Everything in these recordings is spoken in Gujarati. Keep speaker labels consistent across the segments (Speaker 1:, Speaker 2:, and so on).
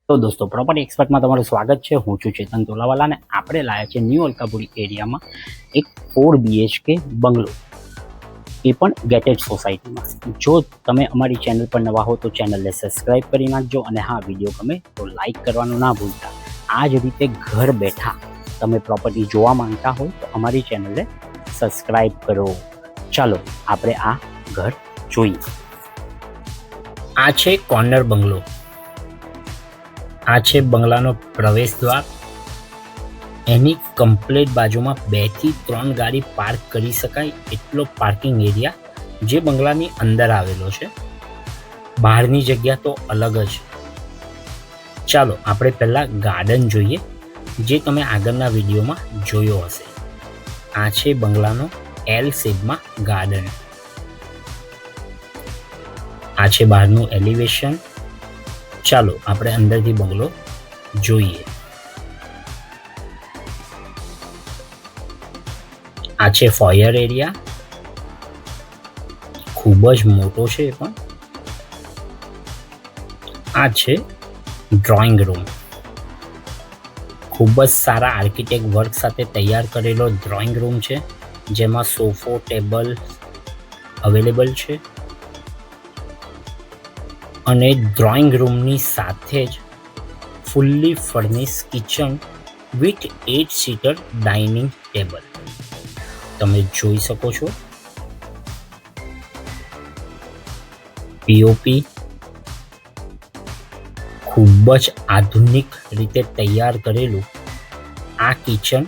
Speaker 1: તો દોસ્તો પ્રોપર્ટી એક્સપર્ટમાં તમારું સ્વાગત છે. હું છું ચેતન તોલાવાલા અને આપણે લાયા છે ન્યૂ અલકાપુરી એરિયામાં એક 4 BHK બંગલો, એ પણ ગેટેડ સોસાયટીમાં. જો તમે અમારી ચેનલ પર નવા હો તો ચેનલને સબસ્ક્રાઈબ કરી નાખજો અને હા, વિડીયો ગમે તો લાઈક કરવાનું ના ભૂલતા. આ જ રીતે ઘર બેઠા તમે પ્રોપર્ટી જોવા માંગતા હોય તો અમારી ચેનલને સબસ્ક્રાઈબ કરો. ચાલો આપણે આ ઘર જોઈએ. આ છે કોર્નર બંગલો. આ છે બંગલાનો પ્રવેશ દ્વાર. એની કમ્પ્લીટ બાજુમાં 2 થી 3 ગાડી પાર્ક કરી શકાય એટલો પાર્કિંગ એરિયા જે બંગલાની અંદર આવેલો છે. બહારની જગ્યા તો અલગ જ. ચાલો આપણે પહેલાં ગાર્ડન જોઈએ, જે તમે આગળના વિડીયોમાં જોયો હશે. આ છે બંગલાનો એલ શેપમાં ગાર્ડન. આ છે બહારનું એલિવેશન. ચાલો આપણે અંદરથી બંગલો જોઈએ. આ છે ફોયર એરિયા. ખૂબ જ મોટો છે એ પણ. આ છે ડ્રોઈંગ રૂમ. ખૂબ જ સારા આર્કિટેક્ટ વર્ક સાથે તૈયાર કરેલો ડ્રોઈંગ રૂમ છે, જેમાં સોફો ટેબલ અવેલેબલ છે. અને ડ્રોઈંગ રૂમની સાથે જ fully furnish kitchen with 8 seater dining table તમે જોઈ શકો છો. પીઓપી ખૂબ જ આધુનિક રીતે તૈયાર કરેલું આ કિચન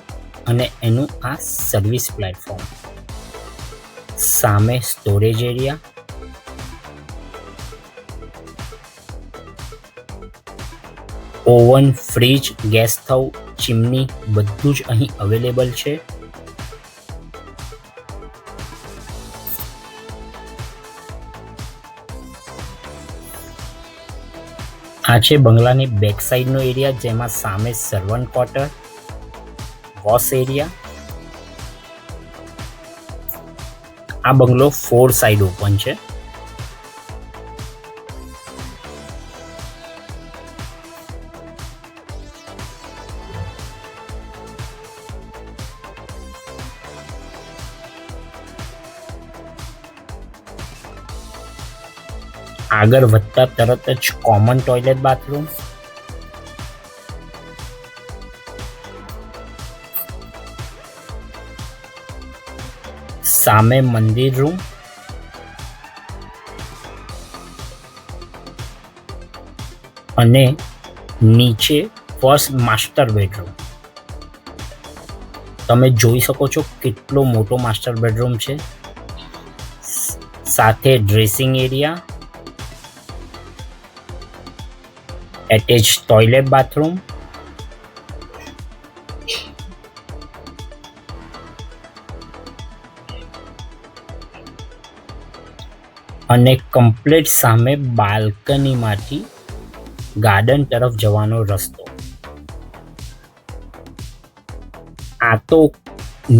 Speaker 1: અને એનું આ સર્વિસ પ્લેટફોર્મ. સામે storage area. Oven, fridge, gas stove, chimney બધું જ અહીં અવેલેબલ છે. આ છે બંગલાની બેક સાઈડનો એરિયા, જેમાં સામે સર્વન્ટ ક્વાર્ટર, વોશ એરિયા. આ બંગલો 4 સાઈડ ઓપન છે. આગળ વધતા તરત જ કોમન ટોયલેટ બાથરૂમ. સામે મંદિર રૂમ. અને નીચે ફર્સ્ટ માસ્ટર બેડરૂમ. તમે જોઈ શકો છો કેટલો મોટો માસ્ટર બેડરૂમ છે. સાથે dressing area, attach toilet bathroom. અને કમ્પ્લીટ સામે બાલ્કનીમાંથી ગાર્ડન તરફ જવાનો રસ્તો. આ તો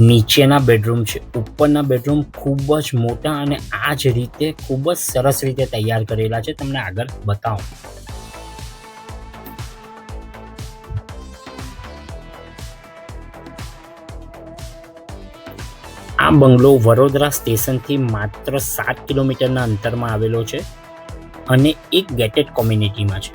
Speaker 1: નીચેના બેડરૂમ છે. ઉપરના બેડરૂમ ખૂબ જ મોટા અને આ જ રીતે ખૂબ જ સરસ રીતે તૈયાર કરેલા છે. તમને આગળ બતાવું. આ બંગલો વડોદરા સ્ટેશનથી માત્ર 7 કિલોમીટરના અંતરમાં આવેલો છે અને એક ગેટેડ કોમ્યુનિટીમાં છે.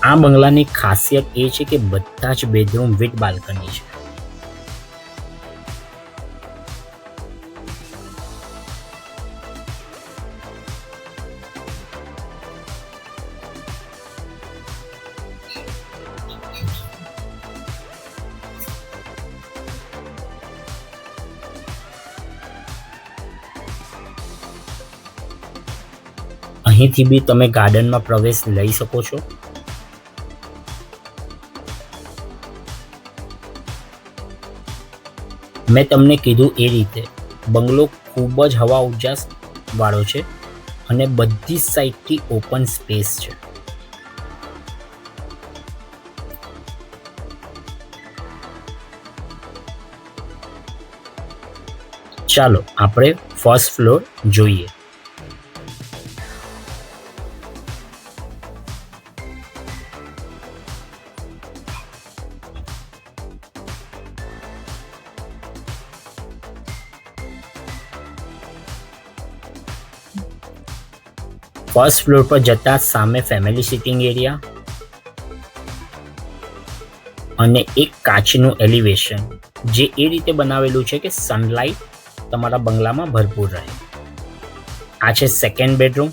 Speaker 1: આ બંગલાની ખાસિયત એ છે કે બધા જ બેડરૂમ વિથ બાલ્કની છે. અહીંથી બી તમે ગાર્ડનમાં પ્રવેશ લઈ શકો છો. મેં તમને કીધું એ રીતે બંગલો ખૂબ જ હવા ઉજાસ વાળો છે અને બધી સાઈડથી ઓપન સ્પેસ છે. ચાલો આપણે ફર્સ્ટ ફ્લોર જોઈએ. ફર્સ્ટ ફ્લોર પર જતા સામે ફેમિલી સિટિંગ એરિયા અને એક કાચનું એલિવેશન, જે એ રીતે બનાવેલું છે કે સનલાઇટ તમારા બંગલામાં ભરપૂર રહે. આ છે સેકન્ડ બેડરૂમ.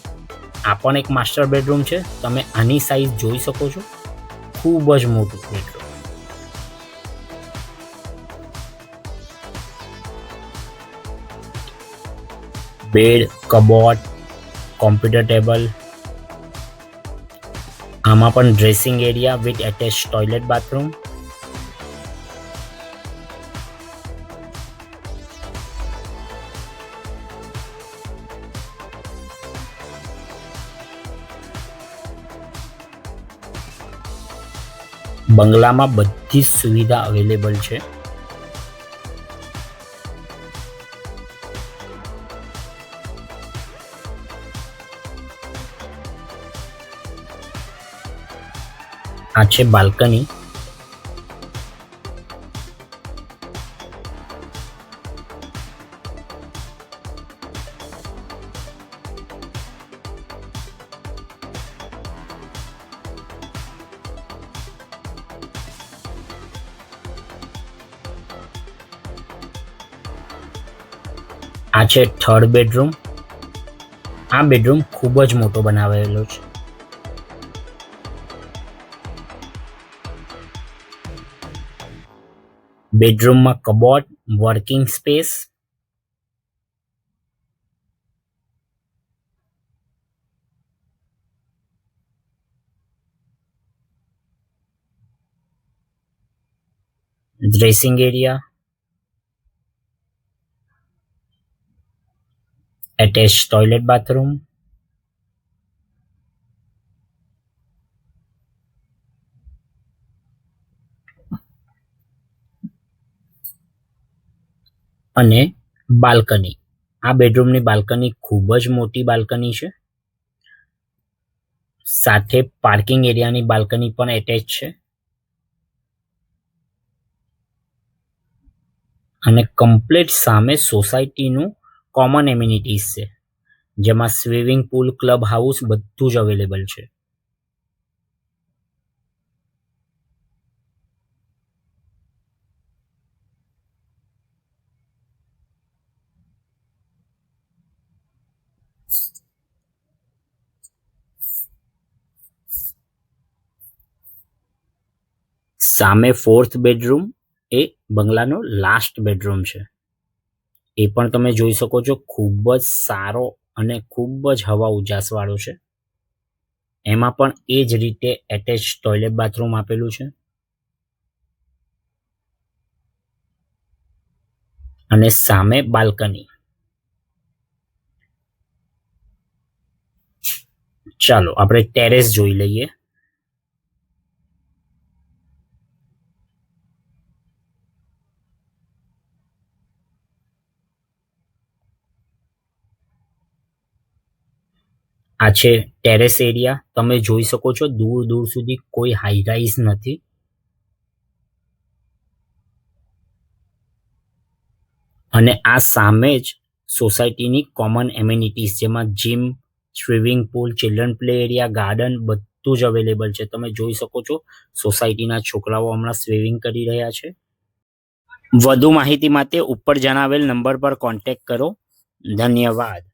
Speaker 1: આ પણ એક માસ્ટર બેડરૂમ છે. તમે આની સાઇઝ જોઈ શકો છો, ખૂબ જ મોટું bedroom. Bed, cupboard, computer table, આમાં પણ dressing area with attach toilet bathroom. બંગલામાં બધી જ સુવિધા અવેલેબલ છે. આ છે બાલ્કની. આ છે થર્ડ બેડરૂમ. આ બેડરૂમ ખૂબ જ મોટો બનાવેલો છે. બેડરૂમમાં cupboard, working space, dressing area, attach toilet bathroom, અને બાલ્કની. આ બેડરૂમની બાલ્કની ખૂબ જ મોટી બાલ્કની છે. સાથે પાર્કિંગ એરિયાની બાલ્કની પણ એટેચ છે. અને કમ્પ્લીટ સામે સોસાયટીનું કોમન એમ્યુનિટીઝ છે, જેમાં સ્વિમિંગ પુલ, ક્લબ હાઉસ બધું જ અવેલેબલ છે. સામે ફોર્થ બેડરૂમ એ બંગલાનો લાસ્ટ બેડરૂમ છે. એ પણ તમે જોઈ શકો છો, ખૂબ જ સારો અને ખૂબ જ હવા ઉજાસ વાળો છે. એમાં પણ એ જ રીતે એટેચ ટોયલેટ બાથરૂમ આપેલું છે. અને સામે બાલ્કની. ચાલો આપણે ટેરેસ જોઈ લઈએ. આ છે ટેરેસ એરિયા. તમે જોઈ શકો છો, દૂર દૂર સુધી કોઈ હાઈરાઈઝ નથી. અને આ સામે જ સોસાયટીની કોમન એમ્યુનિટીઝ, જેમાં gym, swimming pool, children play area, garden બધું જ અવેલેબલ છે. તમે જોઈ શકો છો, સોસાયટીના છોકરાઓ હમણાં સ્વિમિંગ કરી રહ્યા છે. વધુ માહિતી માટે ઉપર જણાવેલ નંબર પર કોન્ટેક્ટ કરો. ધન્યવાદ.